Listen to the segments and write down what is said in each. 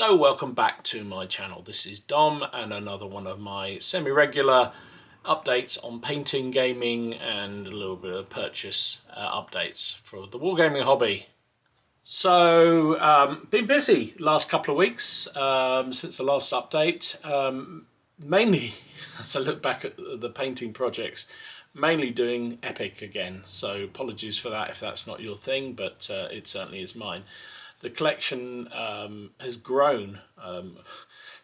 Hello, welcome back to my channel. This is Dom and another one of my semi-regular updates on painting, gaming and a little bit of purchase updates for the wargaming hobby. So, been busy last couple of weeks since the last update. Mainly, as I look back at the painting projects, mainly doing Epic again. So apologies for that if that's not your thing, but it certainly is mine. The collection has grown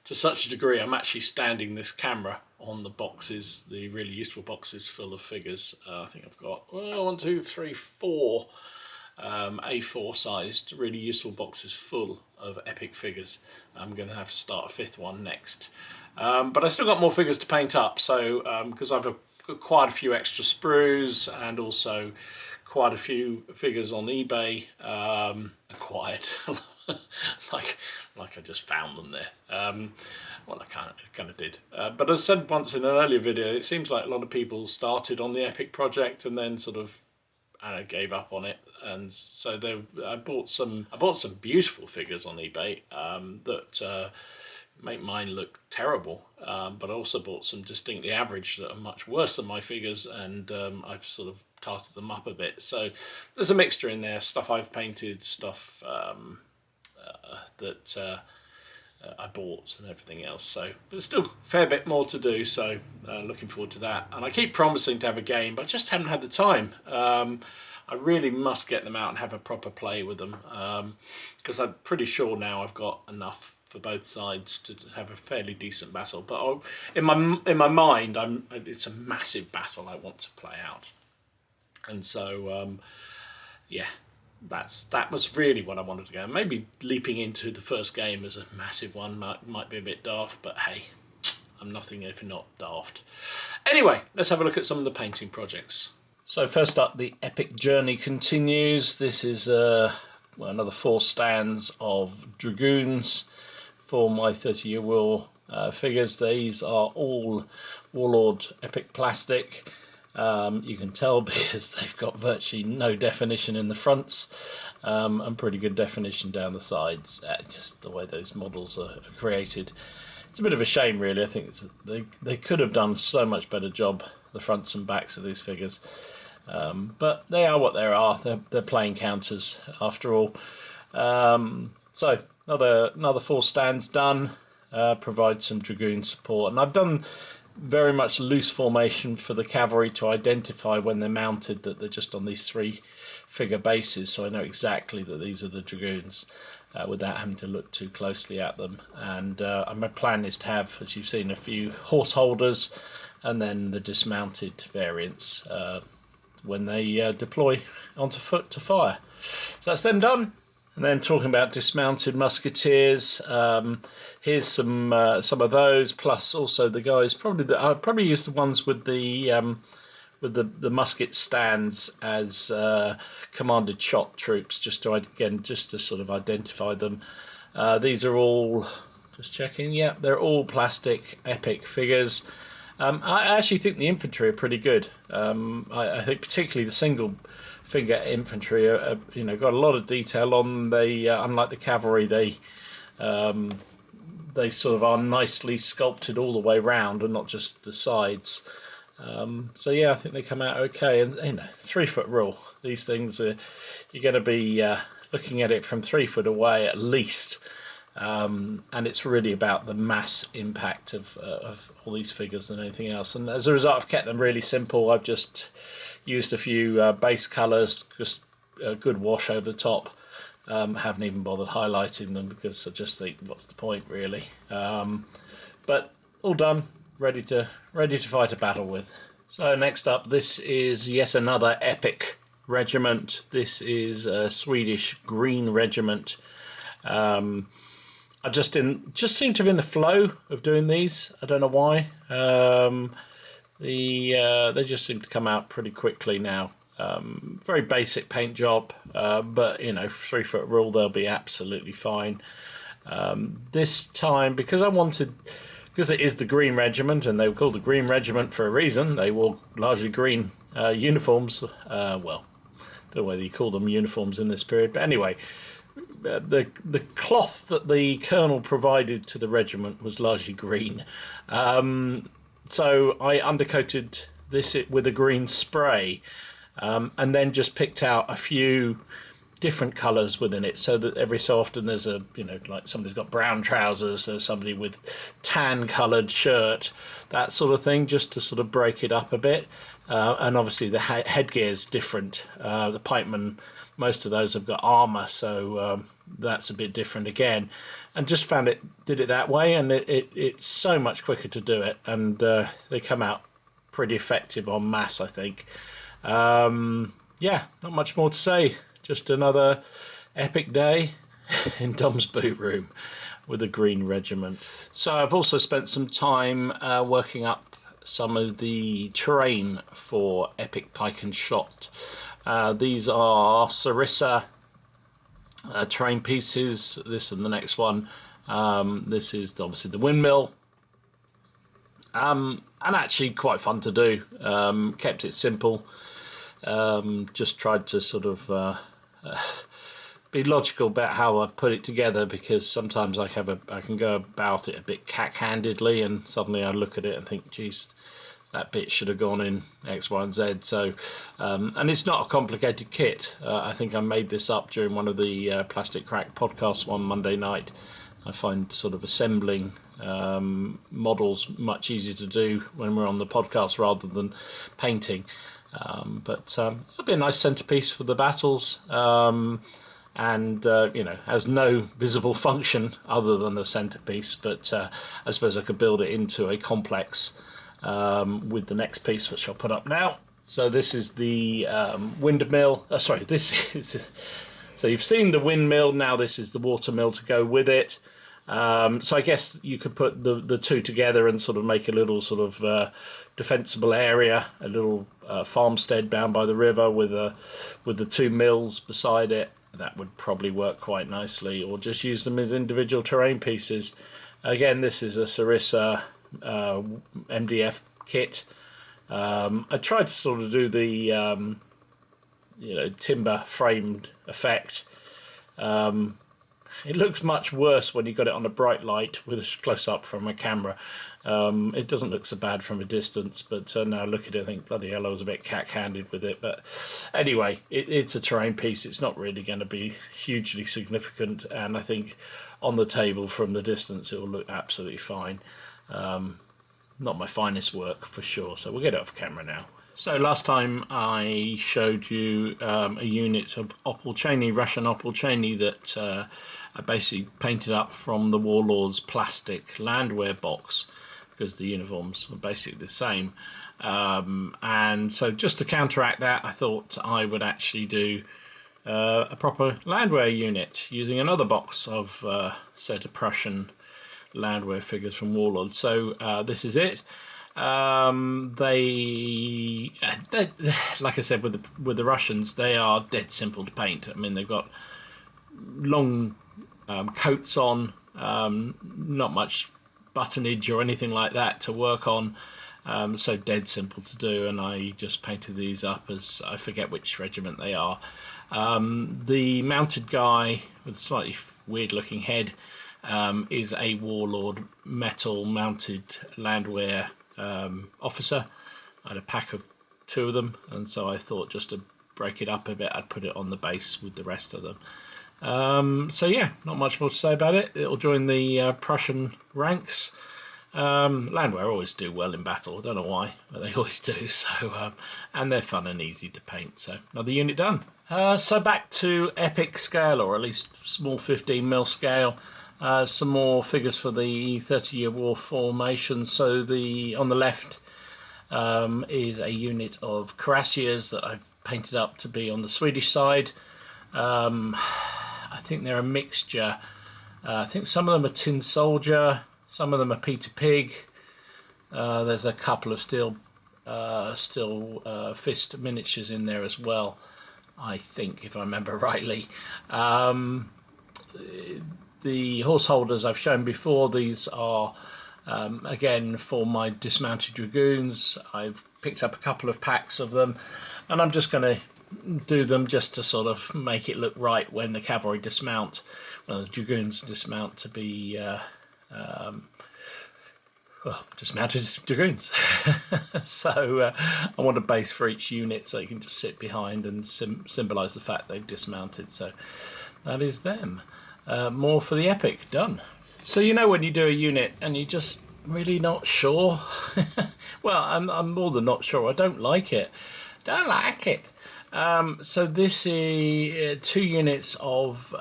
to such a degree I'm actually standing this camera on the boxes, the really useful boxes full of figures. I think I've got 1, 2, 3, 4 A4 sized really useful boxes full of Epic figures. I'm going to have to start a 5th one next. But I still got more figures to paint up, so because I've got quite a few extra sprues and also quite a few figures on eBay acquired. like I just found them there. Well, I kind of did. But as I said once in an earlier video, it seems like a lot of people started on the Epic project and then sort of gave up on it. And so I bought some beautiful figures on eBay that make mine look terrible, but I also bought some distinctly average that are much worse than my figures, and I've sort of tarted them up a bit. So there's a mixture in there, stuff I've painted, stuff that I bought and everything else. So there's still a fair bit more to do, so looking forward to that. And I keep promising to have a game, but I just haven't had the time. I really must get them out and have a proper play with them, because I'm pretty sure now I've got enough for both sides to have a fairly decent battle. But in my mind, it's a massive battle I want to play out. And so, yeah, that was really what I wanted to go. Maybe leaping into the first game as a massive one might be a bit daft, but hey, I'm nothing if not daft. Anyway, let's have a look at some of the painting projects. So first up, the Epic Journey continues. This is another 4 stands of Dragoons for my 30-year war figures. These are all Warlord Epic plastic. You can tell because they've got virtually no definition in the fronts and pretty good definition down the sides. Just the way those models are created. It's a bit of a shame, really. I think they could have done so much better job, the fronts and backs of these figures. But they are what they are. They're playing counters after all. So another 4 stands done. Provide some Dragoon support, and I've done very much loose formation for the cavalry to identify when they're mounted that they're just on these 3 figure bases, so I know exactly that these are the Dragoons without having to look too closely at them. And my plan is to have, as you've seen, a few horse holders and then the dismounted variants when they deploy onto foot to fire. So that's them done. And then talking about dismounted musketeers, here's some of those, plus also the guys. I'll probably use the ones with the musket stands as commanded shot troops, just to sort of identify them. These are all, just checking, yeah, they're all plastic Epic figures. I actually think the infantry are pretty good. I think particularly the single figure infantry are, got a lot of detail on. They unlike the cavalry, they sort of are nicely sculpted all the way round and not just the sides. So yeah, I think they come out okay. And 3-foot rule, these things are, you're going to be looking at it from 3 foot away at least. And it's really about the mass impact of all these figures than anything else. And as a result, I've kept them really simple. I've just used a few base colours, just a good wash over the top. Haven't even bothered highlighting them because I just think, what's the point, really? But all done, ready to fight a battle with. So next up, this is yet another Epic regiment. This is a Swedish Green Regiment. I just seem to be in the flow of doing these. I don't know why. They just seem to come out pretty quickly now. Very basic paint job, but 3-foot rule, they'll be absolutely fine. This time, because it is the Green Regiment, and they were called the Green Regiment for a reason. They wore largely green uniforms. Well, don't know whether you call them uniforms in this period, but anyway, the cloth that the colonel provided to the regiment was largely green. So I undercoated this with a green spray, and then just picked out a few different colours within it, so that every so often there's a, like somebody's got brown trousers, there's somebody with tan coloured shirt, that sort of thing, just to sort of break it up a bit. And obviously the headgear is different. The pikemen, most of those have got armour, so that's a bit different again. And just did it that way, and it's so much quicker to do it, and they come out pretty effective en masse, I think. Yeah, not much more to say. Just another epic day in Dom's boot room with a green regiment. So I've also spent some time working up some of the terrain for epic pike and shot. These are Sarissa terrain pieces, this and the next one. This is obviously the windmill. And actually quite fun to do. Kept it simple. Just tried to sort of be logical about how I put it together, because sometimes I can go about it a bit cack-handedly, and suddenly I look at it and think, geez, that bit should have gone in X, Y, and Z. So, and it's not a complicated kit. I think I made this up during one of the Plastic Crack podcasts one Monday night. I find sort of assembling models much easier to do when we're on the podcast rather than painting. But it'll be a nice centerpiece for the battles, and has no visible function other than a centerpiece. But I suppose I could build it into a complex with the next piece, which I'll put up now. So this is the windmill. So you've seen the windmill. Now this is the water mill to go with it. So I guess you could put the two together and sort of make a little sort of defensible area, a little farmstead down by the river with the two mills beside it. That would probably work quite nicely, or just use them as individual terrain pieces. Again, this is a Sarissa MDF kit. I tried to sort of do the timber framed effect. It looks much worse when you got it on a bright light with a close up from a camera. It doesn't look so bad from a distance, but now look at it, I think bloody hell, I was a bit cack-handed with it. But anyway, it's a terrain piece. It's not really going to be hugely significant, and I think on the table from the distance it will look absolutely fine. Not my finest work for sure, so we'll get it off camera now. So last time I showed you a unit of Opal Cheney, Russian Opal Cheney, that I basically painted up from the Warlord's plastic landwear box, because the uniforms are basically the same. And so just to counteract that, I thought I would actually do a proper landwear unit using another box of set of Prussian landwear figures from Warlord. So this is it. They like I said, with the Russians, they are dead simple to paint. I mean, they've got long coats on, not much buttonage or anything like that to work on, so dead simple to do. And I just painted these up as, I forget which regiment they are. The mounted guy with a slightly weird looking head is a Warlord metal mounted landwear officer. I had a pack of two of them, and so I thought just to break it up a bit, I'd put it on the base with the rest of them. So yeah, not much more to say about it. It'll join the Prussian ranks. Landwear always do well in battle. I don't know why, but they always do. So and they're fun and easy to paint. So another unit done. So back to epic scale, or at least small 15mm scale. Some more figures for the 30-year war formation. So on the left is a unit of cuirassiers that I've painted up to be on the Swedish side. I think they're a mixture. I think some of them are Tin Soldier, some of them are Peter Pig. There's a couple of steel fist miniatures in there as well, I think, if I remember rightly. The horse holders I've shown before. These are again for my dismounted dragoons. I've picked up a couple of packs of them, and I'm just going to do them just to sort of make it look right when the cavalry dismount, well, the dragoons dismount to be dismounted dragoons. So I want a base for each unit so you can just sit behind and symbolise the fact they've dismounted. So that is them. More for the epic, done. So you know when you do a unit and you're just really not sure? Well, I'm more than not sure. I don't like it. Don't like it. So this is 2 units of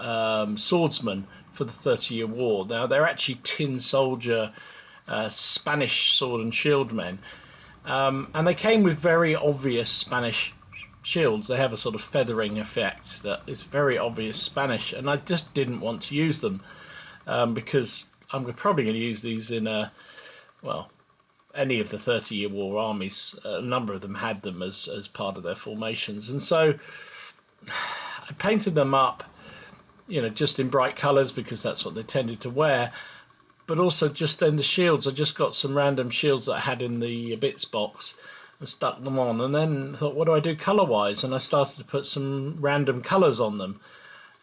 swordsmen for the 30-Year War. Now they're actually tin soldier Spanish sword and shield men, and they came with very obvious Spanish shields. They have a sort of feathering effect that is very obvious Spanish, and I just didn't want to use them because I'm probably going to use these in any of the 30-Year War armies. A number of them had them as part of their formations, and so I painted them up, just in bright colours because that's what they tended to wear. But also just then the shields, I just got some random shields that I had in the bits box and stuck them on, and then thought, what do I do colour-wise? And I started to put some random colours on them.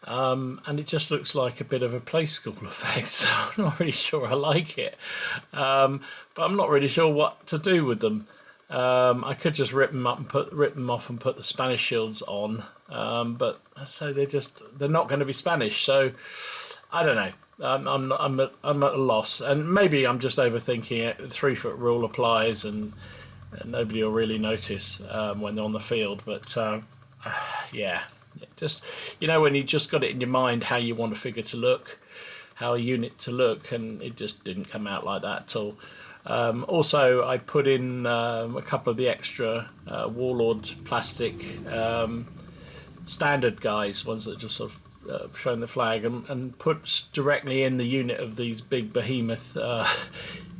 And it just looks like a bit of a play school effect, so I'm not really sure I like it. But I'm not really sure what to do with them. I could just rip them off and put the Spanish shields on, but so they're not going to be Spanish. So I don't know. I'm at a loss, and maybe I'm just overthinking it. The 3-foot rule applies, and nobody will really notice when they're on the field. But yeah. Just, when you just got it in your mind how you want a figure to look, how a unit to look, and it just didn't come out like that at all. Also, I put in a couple of the extra Warlord plastic standard guys, ones that just sort of showing the flag, and put directly in the unit of these big behemoth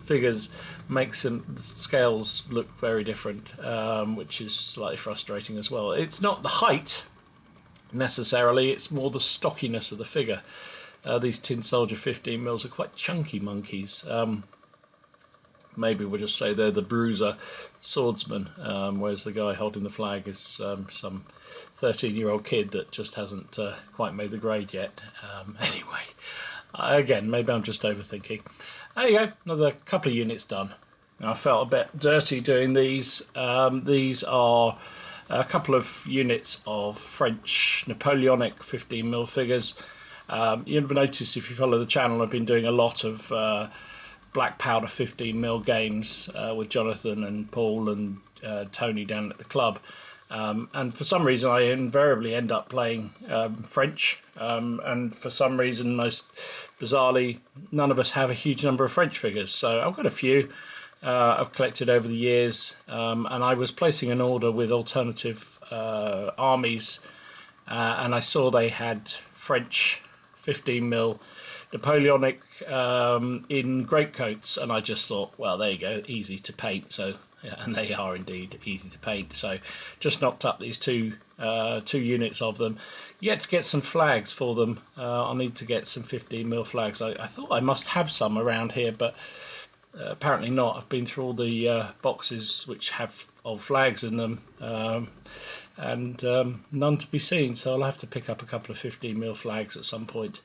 figures. Makes the scales look very different, which is slightly frustrating as well. It's not the height necessarily, it's more the stockiness of the figure. These tin soldier 15mm are quite chunky monkeys. Maybe we'll just say they're the bruiser swordsman, whereas the guy holding the flag is some 13-year-old kid that just hasn't quite made the grade yet. Anyway, again, maybe I'm just overthinking. There you go, another couple of units done. Now, I felt a bit dirty doing these. These are a couple of units of French Napoleonic 15mm figures. You'll notice if you follow the channel, I've been doing a lot of black powder 15mm games with Jonathan and Paul and Tony down at the club. And for some reason I invariably end up playing French, and for some reason, most bizarrely, none of us have a huge number of French figures. So I've got a few I've collected over the years, and I was placing an order with alternative armies, and I saw they had French 15mm Napoleonic in greatcoats, and I just thought, well, there you go, easy to paint. So yeah, and they are indeed easy to paint. So just knocked up these two units of them. Yet to get some flags for them. I'll need to get some 15mm flags. I thought I must have some around here, but apparently not. I've been through all the boxes which have old flags in them, and none to be seen. So I'll have to pick up a couple of 15mm flags at some point.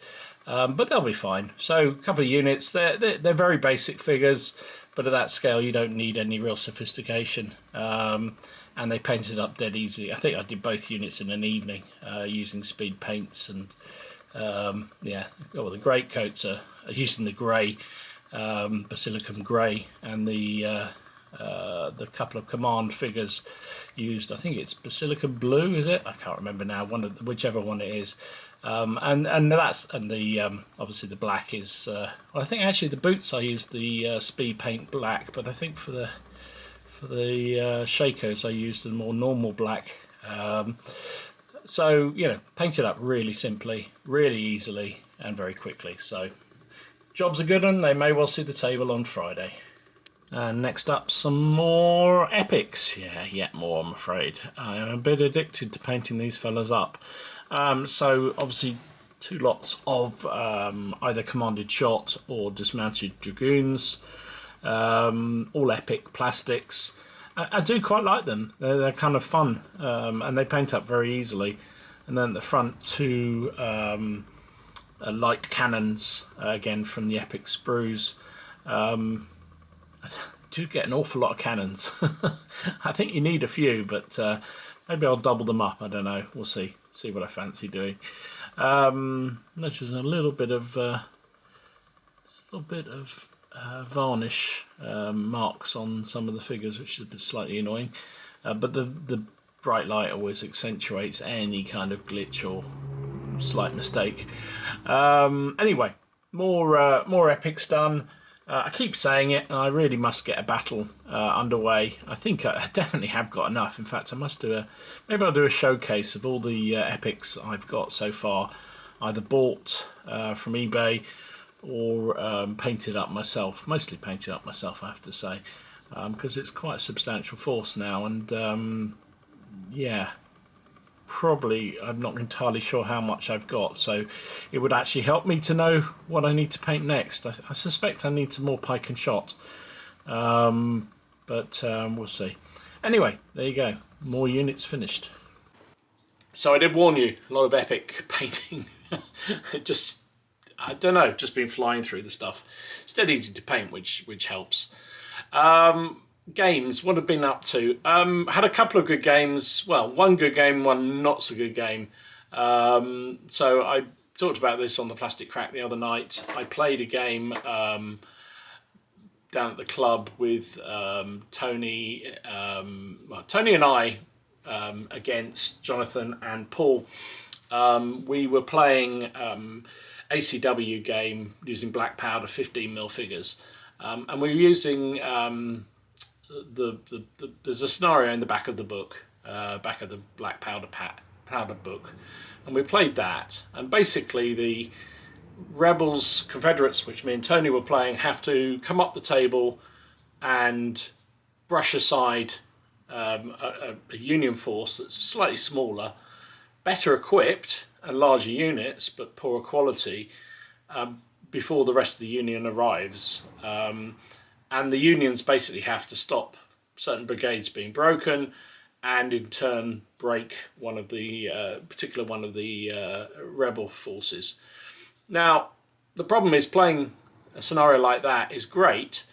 But they'll be fine. So a couple of units. They're very basic figures, but at that scale you don't need any real sophistication. And they painted up dead easy. I think I did both units in an evening using speed paints, and yeah. Well, the greatcoats are using the grey, basilicum grey, and the couple of command figures used, I think it's basilicum blue, is it? I can't remember now. Whichever one it is. And the obviously the black is. Well, I think actually the boots I used the speed paint black, but I think for the shakos I used the more normal black. So painted up really simply, really easily, and very quickly. So job's a good one. They may well see the table on Friday. And next up, some more epics. Yeah, yet more, I'm afraid. I'm a bit addicted to painting these fellas up. So obviously 2 lots of either commanded shot or dismounted dragoons, all epic plastics. I do quite like them. They're kind of fun, and they paint up very easily. And then at the front, two light cannons, again from the Epic sprues. I do get an awful lot of cannons. I think you need a few, but maybe I'll double them up. I don't know. We'll see. See what I fancy doing. There's just a little bit of varnish marks on some of the figures, which is a bit slightly annoying. But the bright light always accentuates any kind of glitch or slight mistake. Anyway, more epics done. I keep saying it, and I really must get a battle underway. I think I definitely have got enough. In fact, I must do maybe I'll do a showcase of all the epics I've got so far, either bought from eBay or painted up myself. Mostly painted up myself, I have to say, because it's quite a substantial force now, and yeah, probably I'm not entirely sure how much I've got, so it would actually help me to know what I need to paint next. I suspect I need some more pike and shot, but we'll see. Anyway, there you go, more units finished. So I did warn you, a lot of epic painting. I don't know, just been flying through the stuff. It's dead easy to paint, which helps. Games, what I've been up to. Had a couple of good games. Well, one good game, one not so good game. So I talked about this on the Plastic Crack the other night. I played a game down at the club with Tony. Tony and I against Jonathan and Paul. We were playing ACW game using black powder 15mm figures, and we were using there's a scenario in the back of the book, back of the black powder book, and we played that. And basically, the rebels, Confederates, which me and Tony were playing, have to come up the table and brush aside a Union force that's slightly smaller, better equipped, and larger units, but poorer quality, before the rest of the Union arrives. And the Unions basically have to stop certain brigades being broken, and in turn break one of the rebel forces. Now, the problem is playing a scenario like that is great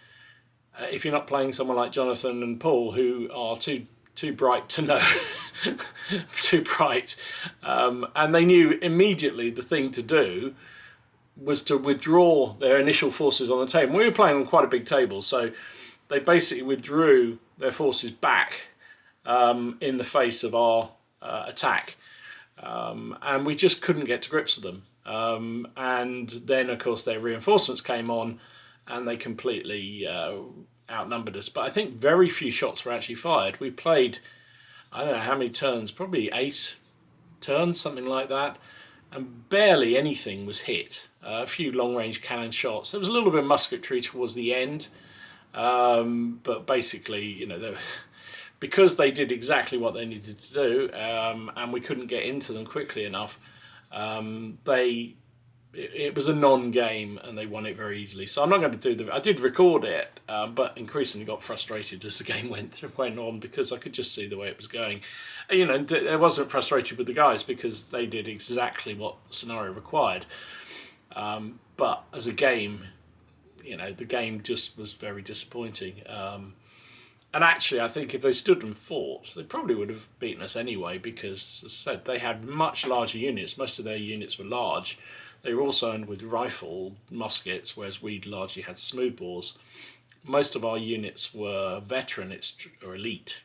if you're not playing someone like Jonathan and Paul, who are too bright to know, too bright, and they knew immediately the thing to do was to withdraw their initial forces on the table. We were playing on quite a big table, so they basically withdrew their forces back in the face of our attack, and we just couldn't get to grips with them. And then, of course, their reinforcements came on, and they completely outnumbered us. But I think very few shots were actually fired. We played, I don't know how many turns, probably 8 turns, something like that, and barely anything was hit. A few long-range cannon shots. There was a little bit of musketry towards the end, but basically, you know, because they did exactly what they needed to do, and we couldn't get into them quickly enough, it was a non-game, and they won it very easily. So I'm not going to do I did record it, but increasingly got frustrated as the game went on, because I could just see the way it was going. You know, I wasn't frustrated with the guys because they did exactly what the scenario required. But as a game, you know, the game just was very disappointing. And actually, I think if they stood and fought, they probably would have beaten us anyway, because, as I said, they had much larger units. Most of their units were large. They were also armed with rifle muskets, whereas we largely had smoothbores. Most of our units were veteran or elite.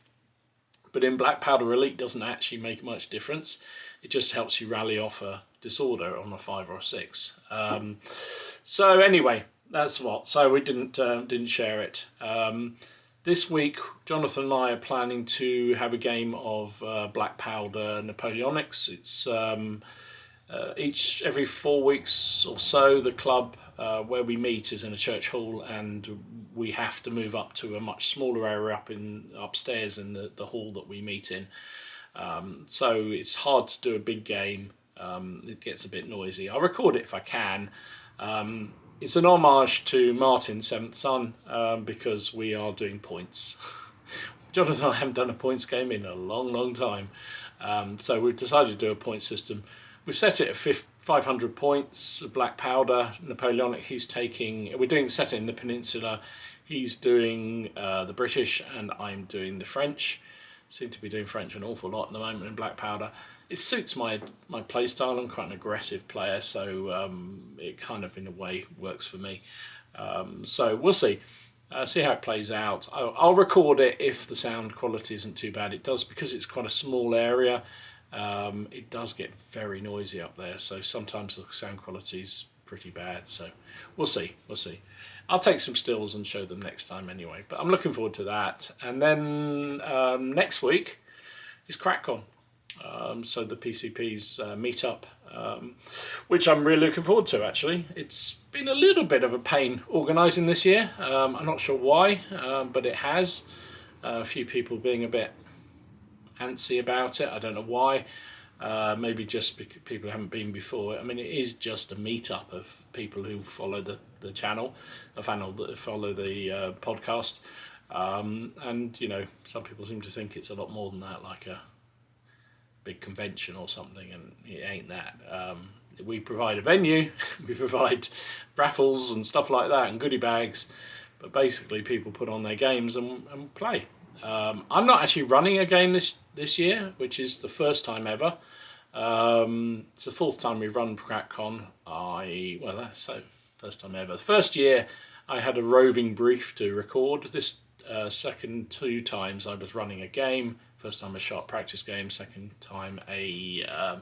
But in Black Powder, elite doesn't actually make much difference. It just helps you rally off a disorder on a 5 or a 6. So anyway, that's what. So we didn't share it. This week, Jonathan and I are planning to have a game of Black Powder Napoleonics. It's every 4 weeks or so. The club where we meet is in a church hall, and we have to move up to a much smaller area upstairs in the hall that we meet in. So it's hard to do a big game. It gets a bit noisy. I'll record it if I can. It's an homage to Martin's Seventh Son, because we are doing points. Jonathan and I haven't done a points game in a long time. So we've decided to do a point system. We've set it at 500 points, black powder, Napoleonic. He's taking, we're doing set it in the Peninsula. He's doing the British and I'm doing the French. Seem to be doing French an awful lot at the moment in black powder. It suits my play style. I'm quite an aggressive player, so it kind of in a way works for me. So we'll see. See how it plays out. I'll record it if the sound quality isn't too bad. It does, because it's quite a small area. It does get very noisy up there, so sometimes the sound quality is pretty bad. So we'll see. I'll take some stills and show them next time anyway. But I'm looking forward to that. And then next week is CrackCon. So the PCP's meetup, which I'm really looking forward to, actually. It's been a little bit of a pain organising this year. I'm not sure why, but it has. A few people being a bit antsy about it. I don't know why. Maybe just because people haven't been before. I mean, it is just a meetup of people who follow the channel, that follow the podcast. And, you know, some people seem to think it's a lot more than that, like a big convention or something, and it ain't that. We provide a venue, we provide raffles and stuff like that and goodie bags, but basically people put on their games and play. I'm not actually running a game this year, which is the first time ever. It's the fourth time we've run CrackCon. That's so first time ever. The first year I had a roving brief to record. This second 2 times I was running a game. First time a shot practice game, second time a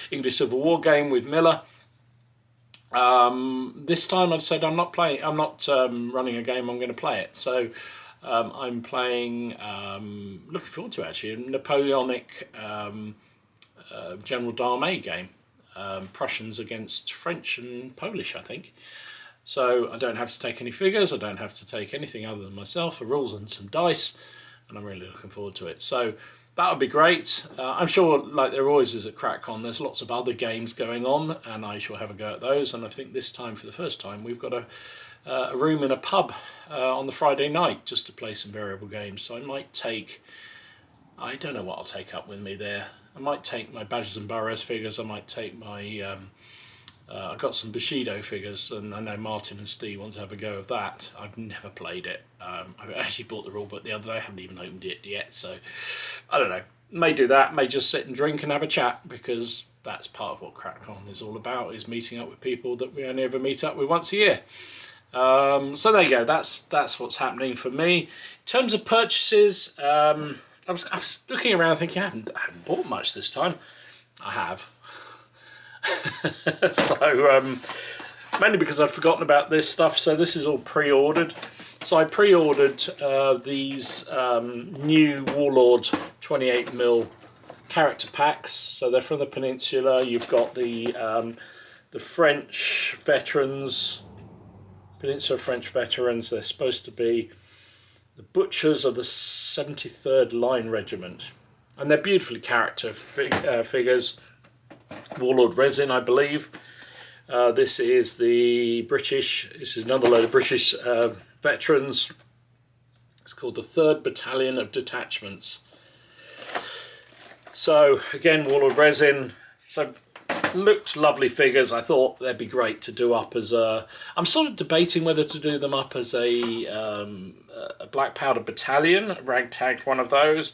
English Civil War game with Miller. This time I'd said I'm not running a game, I'm going to play it. So I'm playing, looking forward to actually, a Napoleonic General d'Armée game. Prussians against French and Polish, I think. So I don't have to take any figures, I don't have to take anything other than myself, the rules and some dice. And I'm really looking forward to it. So that would be great. I'm sure, like there always is at CrackCon, there's lots of other games going on, and I shall have a go at those. And I think this time, for the first time, we've got a room in a pub on the Friday night just to play some variable games. So I might take, I don't know what I'll take up with me there. I might take my Badgers and Burrows figures. I might take my I've got some Bushido figures, and I know Martin and Steve want to have a go of that. I've never played it. I actually bought the rulebook the other day. I haven't even opened it yet, so I don't know. May do that. May just sit and drink and have a chat, because that's part of what CrackCon is all about, is meeting up with people that we only ever meet up with once a year. So there you go. That's what's happening for me. In terms of purchases, I was looking around thinking I haven't bought much this time. I have. So mainly because I'd forgotten about this stuff, so this is all pre-ordered. So I pre-ordered these new Warlord 28mm character packs. So they're from the Peninsula. You've got the French veterans, Peninsula French veterans. They're supposed to be the butchers of the 73rd Line Regiment, and they're beautifully character figures. Warlord resin, I believe. This is the British. This is another load of British veterans. It's called the 3rd Battalion of Detachments. So again, Warlord resin. So looked lovely figures. I thought they'd be great to do up as a. I'm sort of debating whether to do them up as a black powder battalion, a ragtag one of those.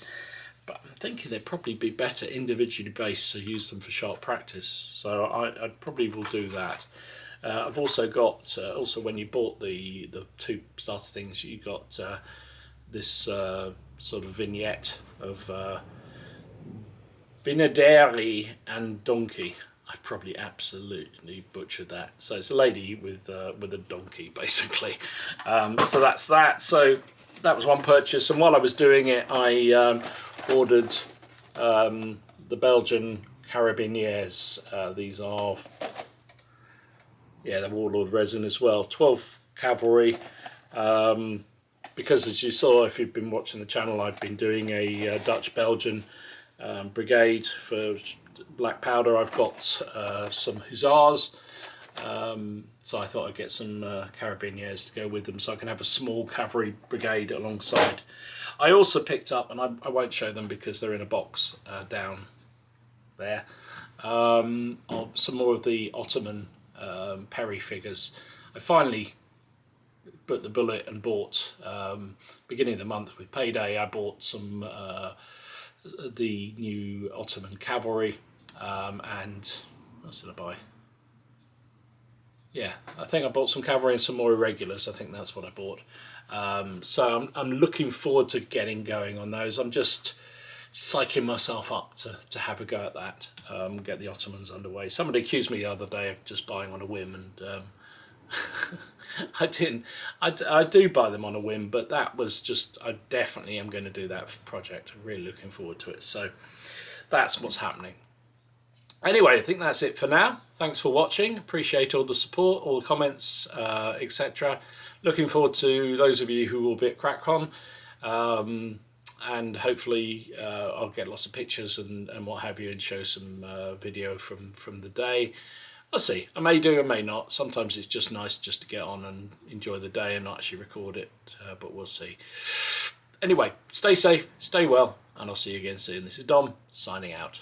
But I'm thinking they'd probably be better individually based, so use them for sharp practice. So I probably will do that. I've also got, when you bought the 2 starter things, you got this sort of vignette of Vinaderi and Donkey. I probably absolutely butchered that. So it's a lady with a donkey, basically. So that's that. So that was one purchase, and while I was doing it, I ordered the Belgian Carabiniers. These are, the Warlord resin as well. 12 cavalry. Because as you saw, if you've been watching the channel, I've been doing a Dutch-Belgian brigade for black powder. I've got some hussars. So I thought I'd get some carabiniers to go with them, so I can have a small cavalry brigade alongside. I also picked up, and I won't show them because they're in a box down there, of some more of the Ottoman Perry figures. I finally bit the bullet and bought, beginning of the month with payday, I bought some the new Ottoman cavalry, and what else did I buy? Yeah, I think I bought some cavalry and some more irregulars. I think that's what I bought. So I'm looking forward to getting going on those. I'm just psyching myself up to have a go at that, get the Ottomans underway. Somebody accused me the other day of just buying on a whim, and I didn't. I do buy them on a whim, but that was just, I definitely am going to do that project. I'm really looking forward to it. So that's what's happening. Anyway, I think that's it for now. Thanks for watching. Appreciate all the support, all the comments, etc. Looking forward to those of you who will be at CrackCon. And hopefully I'll get lots of pictures and what have you, and show some video from the day. I'll see. I may do, I may not. Sometimes it's just nice just to get on and enjoy the day and not actually record it, but we'll see. Anyway, stay safe, stay well, and I'll see you again soon. This is Dom, signing out.